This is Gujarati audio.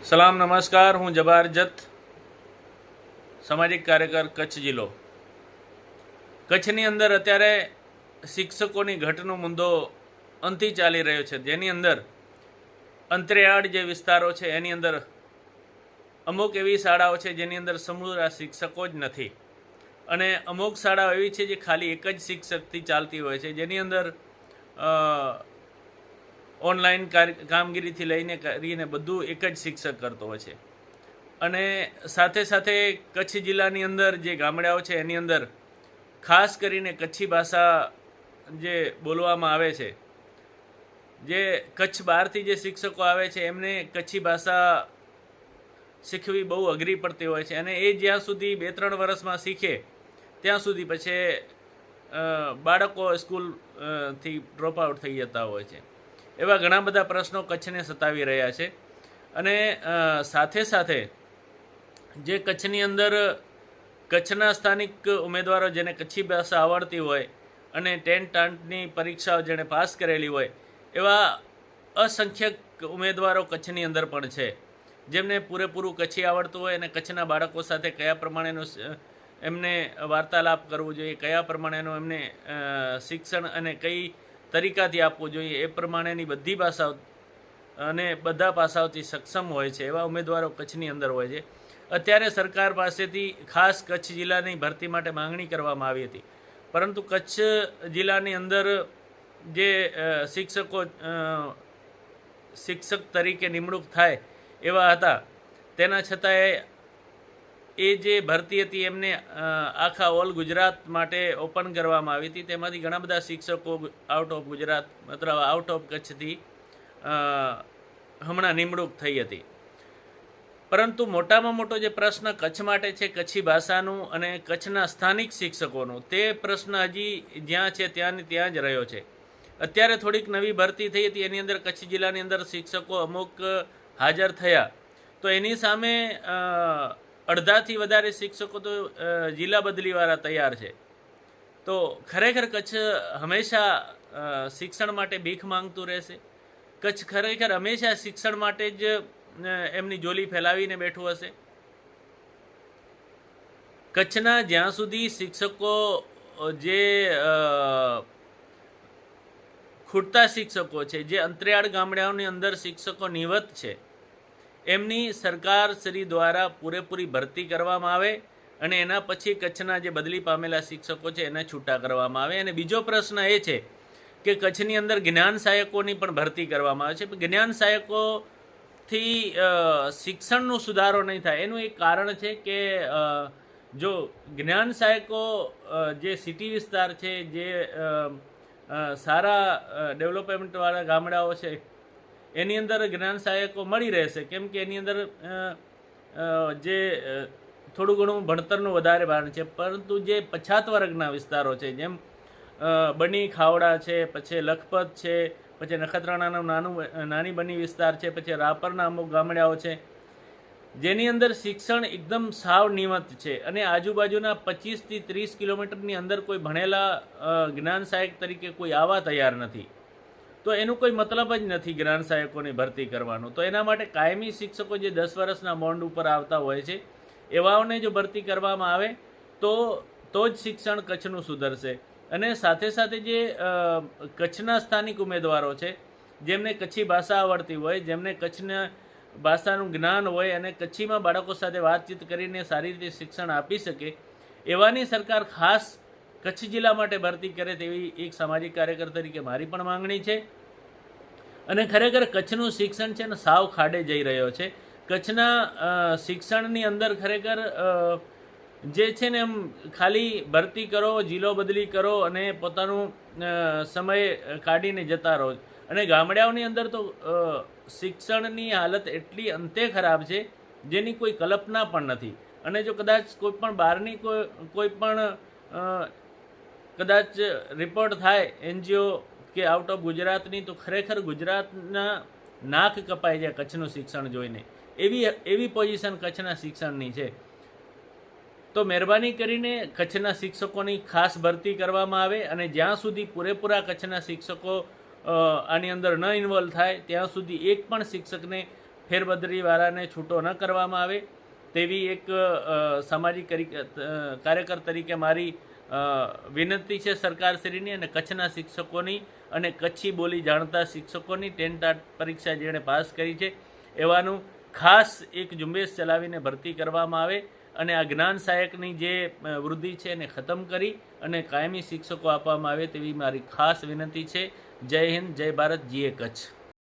સલામ નમસ્કાર, હું જબાર જત, સામાજિક કાર્યકર, કચ્છ જિલ્લો. કચ્છની અંદર અત્યારે શિક્ષકોની ઘટનો મુદ્દો અંતિ ચાલી રહ્યો છે, જેની અંદર અંતરિયાળ જે વિસ્તારો છે એની અંદર અમુક એવી શાળાઓ છે જેની અંદર સમૂહ શિક્ષકો જ નથી, અને અમુક શાળાઓ એવી છે જે ખાલી એક જ શિક્ષકથી ચાલતી હોય છે, જેની અંદર ઓનલાઈન કામગીરીથી લઈને કરીને બધું એક જ શિક્ષક કરતો હોય છે. અને સાથે સાથે કચ્છ જિલ્લાની અંદર જે ગામડાઓ છે એની અંદર ખાસ કરીને કચ્છી ભાષા જે બોલવામાં આવે છે, જે કચ્છ બહારથી જે શિક્ષકો આવે છે એમને કચ્છી ભાષા શીખવી બહુ અઘરી પડતી હોય છે, અને એ જ્યાં સુધી 2-3 વર્ષમાં શીખે ત્યાં સુધી પછી બાળકો સ્કૂલથી ડ્રોપ આઉટ થઈ જતા હોય છે. એવા ઘણા બધા પ્રશ્નો કચ્છને સતાવી રહ્યા છે. અને સાથે સાથે જે કચ્છની અંદર કચ્છના સ્થાનિક ઉમેદવારો જેને કચ્છી ભાષા આવડતી હોય અને ટેન્ટની પરીક્ષાઓ જેણે પાસ કરેલી હોય એવા અસંખ્યક ઉમેદવારો કચ્છની અંદર પણ છે, જેમને પૂરેપૂરું કચ્છી આવડતું હોય અને કચ્છના બાળકો સાથે કયા પ્રમાણેનું એમને વાર્તાલાપ કરવો જોઈએ, કયા પ્રમાણેનું એમને શિક્ષણ અને કઈ તરીકાથી આપવું જોઈએ, એ પ્રમાણેની બધી ભાષાઓ અને બધા પાસાઓથી સક્ષમ હોય છે એવા ઉમેદવારો કચ્છની અંદર હોય છે. અત્યારે સરકાર પાસેથી ખાસ કચ્છ જિલ્લાની ભરતી માટે માંગણી કરવામાં આવી હતી, પરંતુ કચ્છ જિલ્લાની અંદર જે શિક્ષક તરીકે નિમણૂક થાય એવા હતા, તેના છતાંય એ જે ભરતી હતી એમને આખા ઓલ ગુજરાત માટે ઓપન કરવામાં આવી હતી. તેમાંથી ઘણા બધા શિક્ષકો આઉટ ઓફ ગુજરાત મતલબ આઉટ ઓફ કચ્છથી હમણાં નિમણૂક થઈ હતી. પરંતુ મોટામાં મોટો જે પ્રશ્ન કચ્છ માટે છે કચ્છી ભાષાનું અને કચ્છના સ્થાનિક શિક્ષકોનું, તે પ્રશ્ન હજી જ્યાં છે ત્યાં જ રહ્યો છે. અત્યારે થોડીક નવી ભરતી થઈ હતી, એની અંદર કચ્છ જિલ્લાની અંદર શિક્ષકો અમુક હાજર થયા, તો એની સામે અડધાથી વધારે શિક્ષકો તો જિલ્લા બદલીવાળા તૈયાર છે. તો ખરેખર કચ્છ હંમેશા શિક્ષણ માટે ભીખ માંગતું રહેશે? કચ્છ ખરેખર હંમેશા શિક્ષણ માટે જ એમની જોલી ફેલાવીને બેઠું હશે? કચ્છના જ્યાં સુધી શિક્ષકો જે ખૂટતા શિક્ષકો છે, જે અંતરિયાળ ગામડાઓની અંદર શિક્ષકો નિવત છે, એમની સરકાર શ્રી દ્વારા પૂરેપૂરી ભરતી કરવામાં આવે અને એના પછી કચ્છના જે બદલી પામેલા શિક્ષકો છે એને છૂટા કરવામાં આવે. અને બીજો પ્રશ્ન એ છે કે કચ્છની અંદર જ્ઞાન સહાયકોની પણ ભરતી કરવામાં આવે છે. જ્ઞાન સહાયકોથી શિક્ષણનો સુધારો નહીં થાય એનું એક કારણ છે કે જો જ્ઞાન સહાયકો જે સિટી વિસ્તાર છે, જે સારા ડેવલપમેન્ટવાળા ગામડાઓ છે, એની અંદર જ્ઞાન સહાયકો મળી રહેશે, કેમ કે એની અંદર જે થોડું ઘણું ભણતરનું વધારે ભાર છે. પરંતુ જે પછાત વર્ગના વિસ્તારો છે, જેમ બની ખાવડા છે, પછી લખપત છે, પછી નખત્રાણાનું નાની બની વિસ્તાર છે, પછી રાપરના અમુક ગામડાઓ છે, જેની અંદર શિક્ષણ એકદમ સાવ નિયમિત છે અને આજુબાજુના 25થી 30 કિલોમીટરની અંદર કોઈ ભણેલા જ્ઞાન સહાયક તરીકે કોઈ આવવા તૈયાર નથી, તો એનું કોઈ મતલબ જ નથી જ્ઞાન સહાયકોની ભરતી કરવાનો. તો એના માટે કાયમી શિક્ષકો જે 10 વર્ષના બોન્ડ ઉપર આવતા હોય છે, એવાઓને જો ભરતી કરવામાં આવે તો જ શિક્ષણ કચ્છનું સુધરશે. અને સાથે સાથે જે કચ્છના સ્થાનિક ઉમેદવારો છે, જેમને કચ્છી ભાષા આવડતી હોય, જેમને કચ્છના ભાષાનું જ્ઞાન હોય અને કચ્છીમાં બાળકો સાથે વાતચીત કરીને સારી રીતે શિક્ષણ આપી શકે, એવાની સરકાર ખાસ કચ્છ જિલ્લા માટે ભરતી કરે તેવી એક સામાજિક કાર્યકર તરીકે મારી પણ માંગણી છે. અને ખરેખર કચ્છનું શિક્ષણ છે ને સાવ ખાડે જઈ રહ્યો છે. કચ્છના શિક્ષણની અંદર ખરેખર જે છે ને એમ ખાલી ભરતી કરો, જિલ્લો બદલી કરો અને પોતાનું સમય કાઢીને જતા રહો. અને ગામડાઓની અંદર તો શિક્ષણની હાલત એટલી અંતે ખરાબ છે જેની કોઈ કલ્પના પણ નથી. અને જો કદાચ કોઈ પણ બહારની કોઈ પણ કદાચ રિપોર્ટ થાય NGO કે આઉટ ઓફ ગુજરાતની, તો ખરેખર ગુજરાતના નાક કપાઈ જાય કચ્છનું શિક્ષણ જોઈને. એવી પોઝિશન કચ્છના શિક્ષણની છે. તો મહેરબાની કરીને કચ્છના શિક્ષકોની ખાસ ભરતી કરવામાં આવે અને જ્યાં સુધી પૂરેપૂરા કચ્છના શિક્ષકો આની અંદર ન ઇન્વોલ્વ થાય ત્યાં સુધી એક પણ શિક્ષકને ફેરબદરીવાળાને છૂટો ન કરવામાં આવે તેવી એક સામાજિક કાર્યકર તરીકે મારી વિનંતી છે સરકારશ્રીની અને કચ્છના શિક્ષકોની અને કચ્છી બોલી જાણતા શિક્ષકોની ટેટ પરીક્ષા જેણે પાસ કરી છે એવાનું ખાસ એક ઝુંબેશ ચલાવીને ભરતી કરવામાં આવે અને આ જ્ઞાન સહાયકની જે વૃદ્ધિ છે એને ખતમ કરી અને કાયમી શિક્ષકો આપવામાં આવે તેવી મારી ખાસ વિનંતી છે. જય હિન્દ, જય ભારત, જીએ કચ્છ.